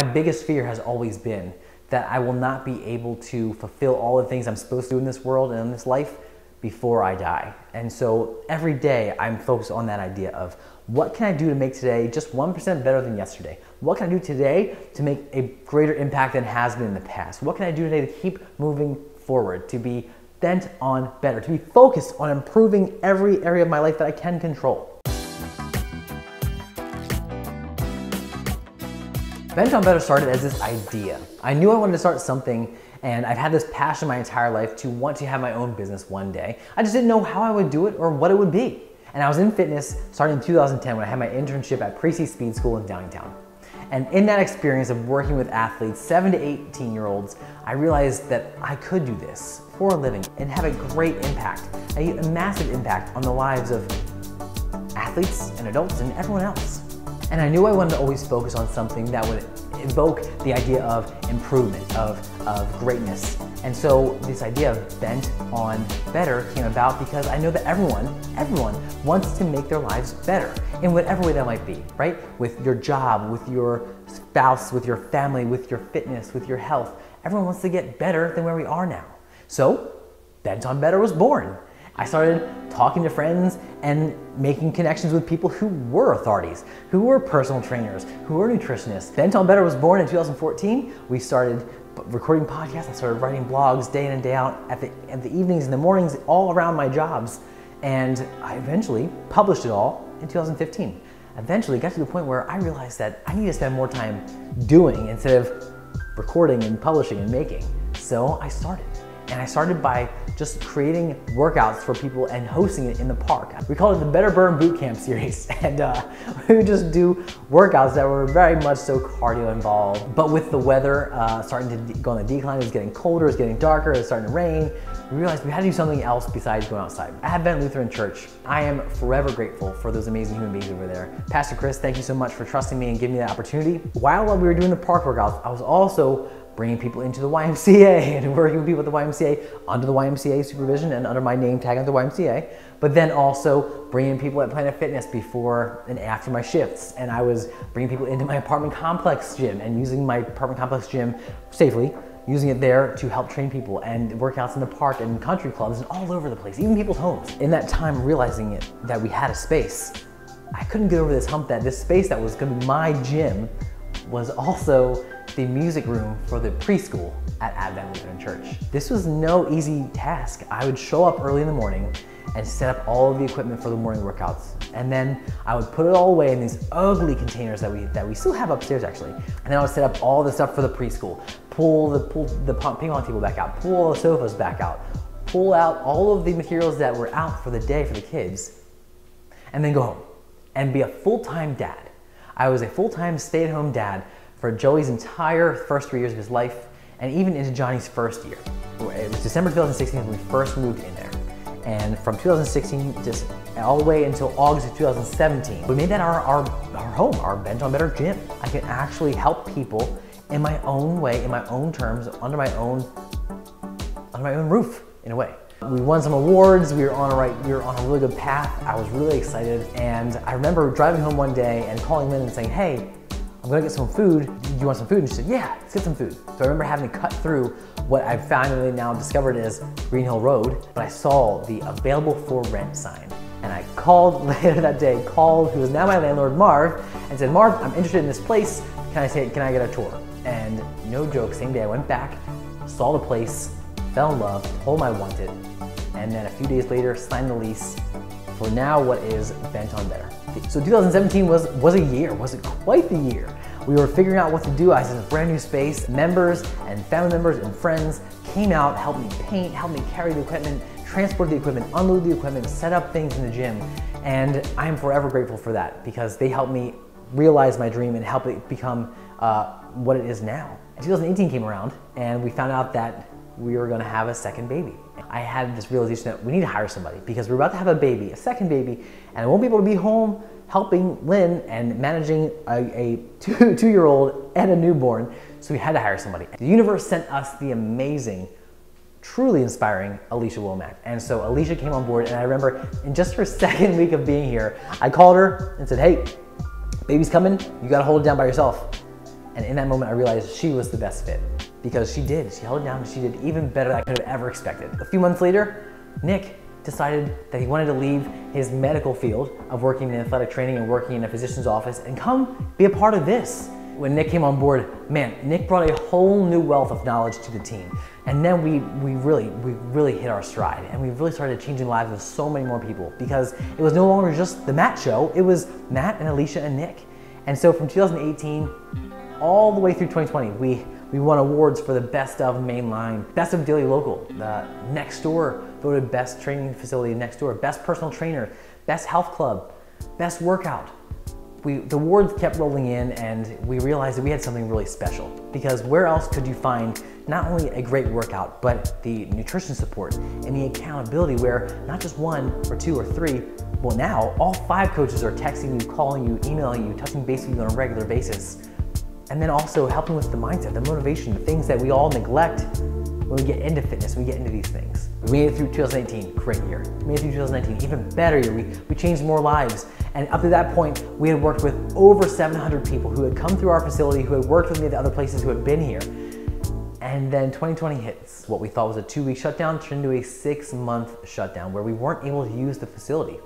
My biggest fear has always been that I will not be able to fulfill all the things I'm supposed to do in this world and in this life before I die. And so every day I'm focused on that idea of what can I do to make today just 1% better than yesterday? What can I do today to make a greater impact than has been in the past? What can I do today to keep moving forward, to be bent on better, to be focused on improving every area of my life that I can control? Bent on Better started as this idea. I knew I wanted to start something, and I've had this passion my entire life to want to have my own business one day. I just didn't know how I would do it or what it would be. And I was in fitness starting in 2010 when I had my internship at Precy Speed School in downtown. And in that experience of working with athletes, 7 to 18-year-olds, I realized that I could do this for a living and have a great impact, a massive impact on the lives of athletes and adults and everyone else. And I knew I wanted to always focus on something that would evoke the idea of improvement, of greatness. And so this idea of Bent on Better came about because I know that everyone wants to make their lives better in whatever way that might be, right? With your job, with your spouse, with your family, with your fitness, with your health. Everyone wants to get better than where we are now. So Bent on Better was born. I started talking to friends and making connections with people who were authorities, who were personal trainers, who were nutritionists. Bent on Better was born in 2014. We started recording podcasts. I started writing blogs day in and day out at the evenings and the mornings, all around my jobs. And I eventually published it all in 2015. Eventually got to the point where I realized that I need to spend more time doing instead of recording and publishing and making. So I started. And I started by just creating workouts for people and hosting it in the park. We called it the Better Burn Boot Camp series. And we would just do workouts that were very much so cardio involved. But with the weather starting to go on the decline, it was getting colder, it was getting darker, it was starting to rain. We realized we had to do something else besides going outside. At Advent Lutheran Church, I am forever grateful for those amazing human beings over there. Pastor Chris, thank you so much for trusting me and giving me that opportunity. While we were doing the park workouts, I was also bringing people into the YMCA and working with people at the YMCA under the YMCA supervision and under my name tag at the YMCA, but then also bringing people at Planet Fitness before and after my shifts. And I was bringing people into my apartment complex gym and using my apartment complex gym safely, using it there to help train people and workouts in the park and country clubs and all over the place, even people's homes. In that time, realizing that we had a space, I couldn't get over this hump that this space that was gonna be my gym was also the music room for the preschool at Advent Lutheran Church. This was no easy task. I would show up early in the morning and set up all of the equipment for the morning workouts. And then I would put it all away in these ugly containers that we still have upstairs actually. And then I would set up all the stuff for the preschool, pull the ping pong table back out, pull all the sofas back out, pull out all of the materials that were out for the day for the kids, and then go home and be a full-time dad. I was a full-time stay-at-home dad for Joey's entire first 3 years of his life, and even into Johnny's first year. It was December 2016 when we first moved in there. And from 2016 just all the way until August of 2017, we made that our home, our Bent on Better gym. I can actually help people in my own way, in my own terms, under my own roof, in a way. We won some awards, we were on a really good path. I was really excited, and I remember driving home one day and calling Lynn and saying, hey, I'm gonna get some food. Do you want some food? And she said, yeah, let's get some food. So I remember having to cut through what I've finally now discovered is Greenhill Road, but I saw the available for rent sign. And I called later that day, who is now my landlord, Marv, and said, Marv, I'm interested in this place. Can I get a tour? And no joke, same day I went back, saw the place, fell in love, told him I want it, and then a few days later signed the lease for now what is Bent on Better. So 2017 was a year, was it quite the year. We were figuring out what to do. I was in a brand new space. Members and family members and friends came out, helped me paint, helped me carry the equipment, transport the equipment, unload the equipment, set up things in the gym. And I am forever grateful for that because they helped me realize my dream and help it become what it is now. 2018 came around and we found out that we were gonna have a second baby. I had this realization that we need to hire somebody because we're about to have a baby, a second baby, and I won't be able to be home helping Lynn and managing a two-year-old and a newborn, so we had to hire somebody. The universe sent us the amazing, truly inspiring Alysha Womack. And so Alysha came on board, and I remember in just her second week of being here, I called her and said, hey, baby's coming, you gotta hold it down by yourself. And in that moment, I realized she was the best fit because she did. She held it down and she did even better than I could have ever expected. A few months later, Nick decided that he wanted to leave his medical field of working in athletic training and working in a physician's office and come be a part of this. When Nick came on board, man, Nick brought a whole new wealth of knowledge to the team. And then we really hit our stride, and we really started changing lives of so many more people because it was no longer just the Matt show, it was Matt and Alysha and Nick. And so from 2018 all the way through 2020, we won awards for the Best of Mainline, Best of Daily Local, the Next Door voted Best Training Facility Next Door, Best Personal Trainer, Best Health Club, Best Workout. The awards kept rolling in, and we realized that we had something really special, because where else could you find not only a great workout, but the nutrition support and the accountability where not just one or two or three, well now all 5 coaches are texting you, calling you, emailing you, touching base with you on a regular basis. And then also helping with the mindset, the motivation, the things that we all neglect when we get into fitness, when we get into these things. We made it through 2018, great year. We made it through 2019, even better year. We changed more lives. And up to that point, we had worked with over 700 people who had come through our facility, who had worked with me at the other places, who had been here. And then 2020 hits. What we thought was a 2-week shutdown turned into a 6-month shutdown where we weren't able to use the facility.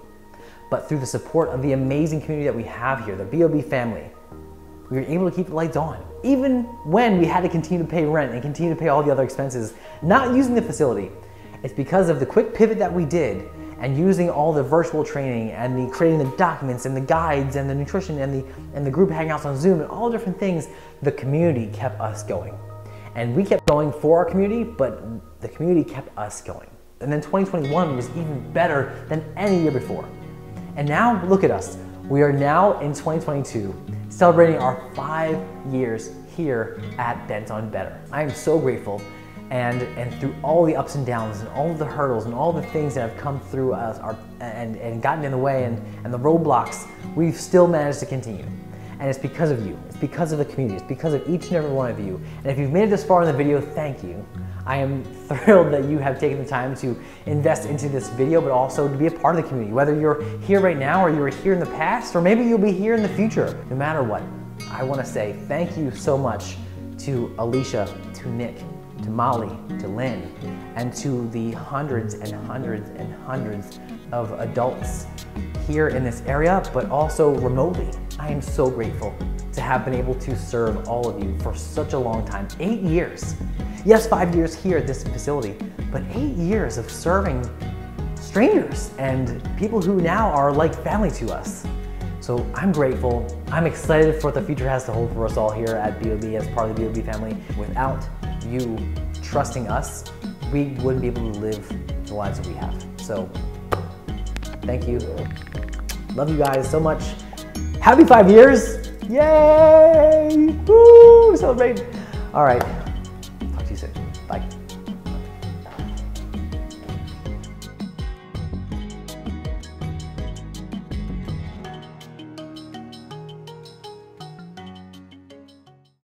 But through the support of the amazing community that we have here, the BOB family, we were able to keep the lights on, even when we had to continue to pay rent and continue to pay all the other expenses, not using the facility. It's because of the quick pivot that we did and using all the virtual training and the creating the documents and the guides and the nutrition and the group hangouts on Zoom and all different things, the community kept us going. And we kept going for our community, but the community kept us going. And then 2021 was even better than any year before. And now look at us. We are now in 2022, celebrating our 5 years here at Bent on Better. I am so grateful, and through all the ups and downs and all of the hurdles and all the things that have come through us and gotten in the way and the roadblocks, we've still managed to continue. And it's because of you, it's because of the community, it's because of each and every one of you. And if you've made it this far in the video, thank you. I am thrilled that you have taken the time to invest into this video, but also to be a part of the community. Whether you're here right now or you were here in the past, or maybe you'll be here in the future. No matter what, I want to say thank you so much to Alysha, to Nick, to Molly, to Lynn, and to the hundreds and hundreds and hundreds of adults here in this area, but also remotely. I am so grateful to have been able to serve all of you for such a long time, 8 years. Yes, 5 years here at this facility, but 8 years of serving strangers and people who now are like family to us. So I'm grateful. I'm excited for what the future has to hold for us all here at BOB as part of the BOB family. Without you trusting us, we wouldn't be able to live the lives that we have. So thank you. Love you guys so much. Happy 5 years. Yay! Woo! Celebrate. All right. Talk to you soon. Bye.